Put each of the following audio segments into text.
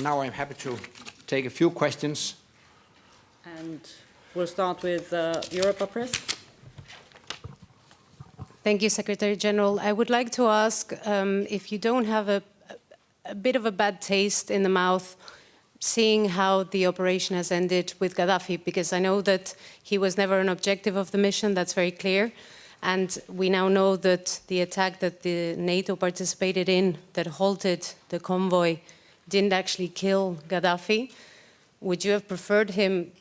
Now I'm happy to take a few questions. And we'll start with Europa Press. Thank you, Secretary General. I would like to ask if you don't have a bit of a bad taste in the mouth seeing how the operation has ended with Gaddafi, because I know that he was never an objective of the mission, that's very clear. And we now know that the attack that the NATO participated in that halted the convoy didn't actually kill Gaddafi. Would you have preferred him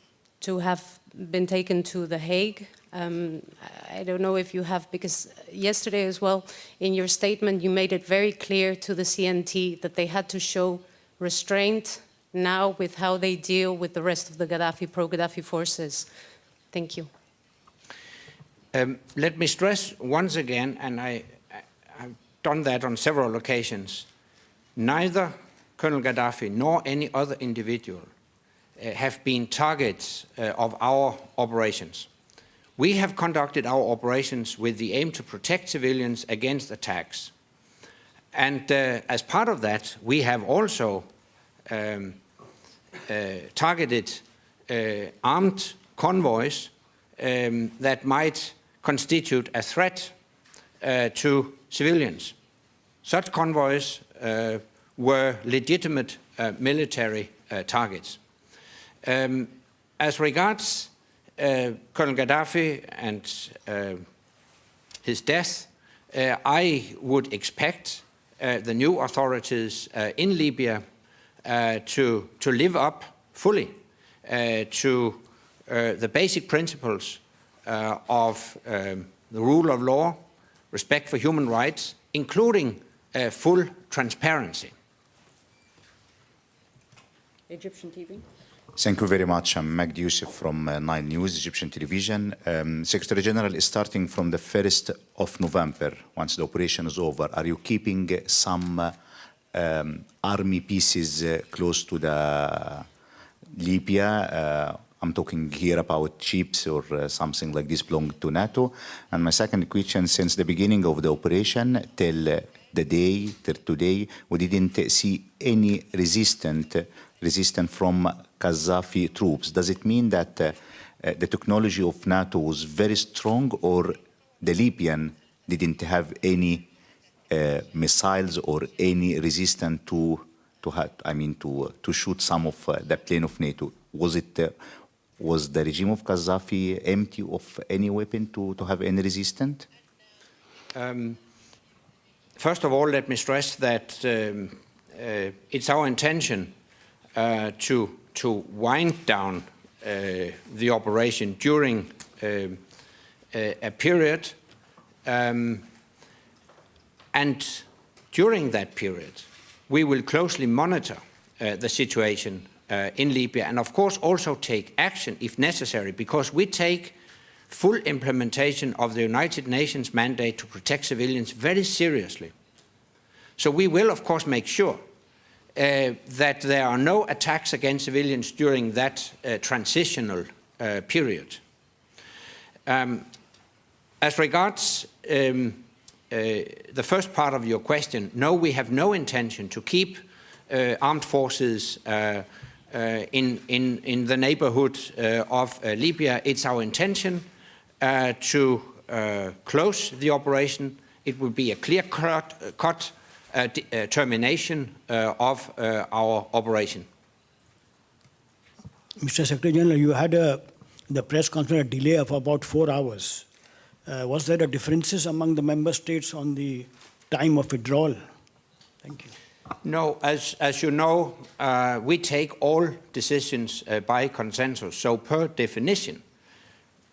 to have been taken to The Hague? I don't know if you have, because yesterday as well, in your statement, you made it very clear to the CNT that they had to show restraint now with how they deal with the rest of the pro-Gaddafi forces. Thank you. Let me stress once again, and I've done that on several occasions, neither Colonel Gaddafi nor any other individual have been targets of our operations. We have conducted our operations with the aim to protect civilians against attacks. And as part of that, we have also targeted armed convoys that might constitute a threat to civilians. Such convoys were legitimate military targets. As regards Colonel Gaddafi and his death, I would expect the new authorities in Libya to live up fully to the basic principles of the rule of law, respect for human rights, including full transparency. Egyptian TV. Thank you very much. I'm Magdi Youssef from 9 News, Egyptian television. Secretary General is starting from the 1st of November, once the operation is over. Are you keeping some army pieces close to the Libya? I'm talking here about ships or something like this belong to NATO. And my second question, since the beginning of the operation till today, we didn't see any resistance from Gaddafi troops. Does it mean that the technology of NATO was very strong, or the Libyan didn't have any missiles or any resistance to shoot some of the plane of NATO? Was the regime of Gaddafi empty of any weapon to have any resistance? First of all, let me stress that it's our intention to wind down the operation during a period, and during that period we will closely monitor the situation in Libya, and of course also take action if necessary, because we take full implementation of the United Nations mandate to protect civilians very seriously. So we will of course make sure that there are no attacks against civilians during that transitional period. As regards the first part of your question, no, we have no intention to keep armed forces in the neighborhood of Libya. It's our intention to close the operation. It will be a clear-cut termination of our operation. Mr. Secretary General, you had the press conference a delay of about 4 hours. Was there a differences among the member states on the time of withdrawal? Thank you. No, as you know, we take all decisions by consensus. So per definition,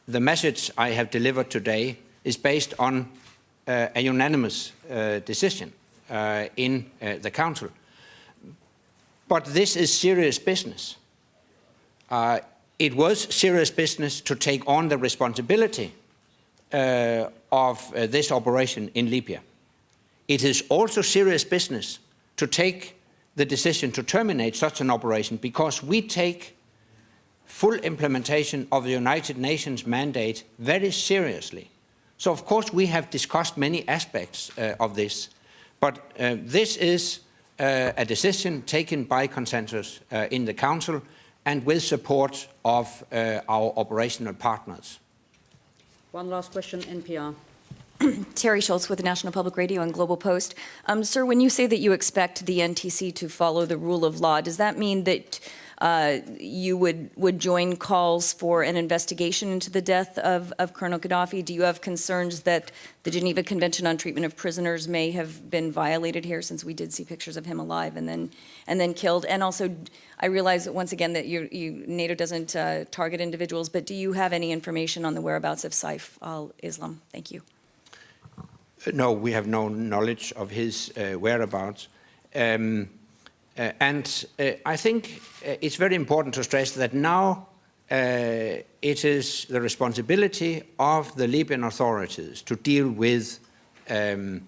the message I have delivered today is based on a unanimous decision in the Council. But this is serious business. It was serious business to take on the responsibility of this operation in Libya. It is also serious business to take the decision to terminate such an operation, because we take full implementation of the United Nations mandate very seriously. So of course we have discussed many aspects of this, but this is a decision taken by consensus in the Council and with support of our operational partners. One last question, NPR. Terry Schultz with the National Public Radio and Global Post. Sir, when you say that you expect the NTC to follow the rule of law, does that mean that you would join calls for an investigation into the death of Colonel Gaddafi? Do you have concerns that the Geneva Convention on Treatment of Prisoners may have been violated here, since we did see pictures of him alive and then killed? And also, I realize that once again that NATO doesn't target individuals, but do you have any information on the whereabouts of Saif al-Islam? Thank you. No, we have no knowledge of his whereabouts. And I think it's very important to stress that now it is the responsibility of the Libyan authorities to deal with the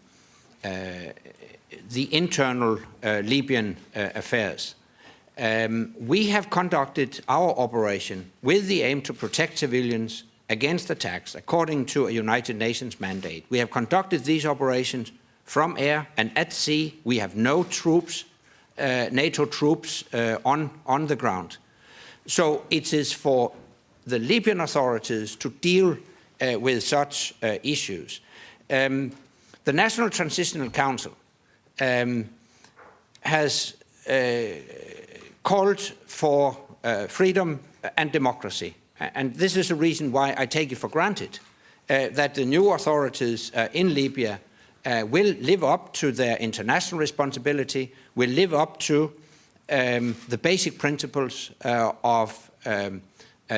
internal Libyan affairs. We have conducted our operation with the aim to protect civilians against attacks according to a United Nations mandate. We have conducted these operations from air and at sea. We have no troops, NATO troops on the ground. So it is for the Libyan authorities to deal with such issues. The National Transitional Council has called for freedom and democracy. And this is the reason why I take it for granted that the new authorities in Libya will live up to their international responsibility, will live up to the basic principles of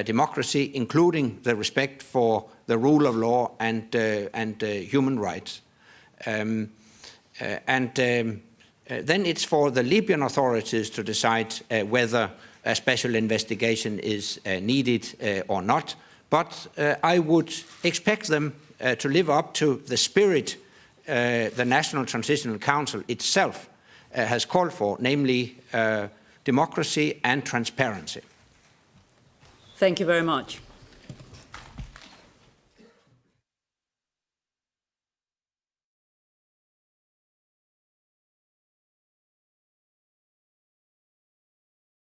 democracy, including the respect for the rule of law and human rights. Then it's for the Libyan authorities to decide whether a special investigation is needed or not. But I would expect them to live up to the spirit the National Transitional Council itself has called for, namely democracy and transparency. Thank you very much.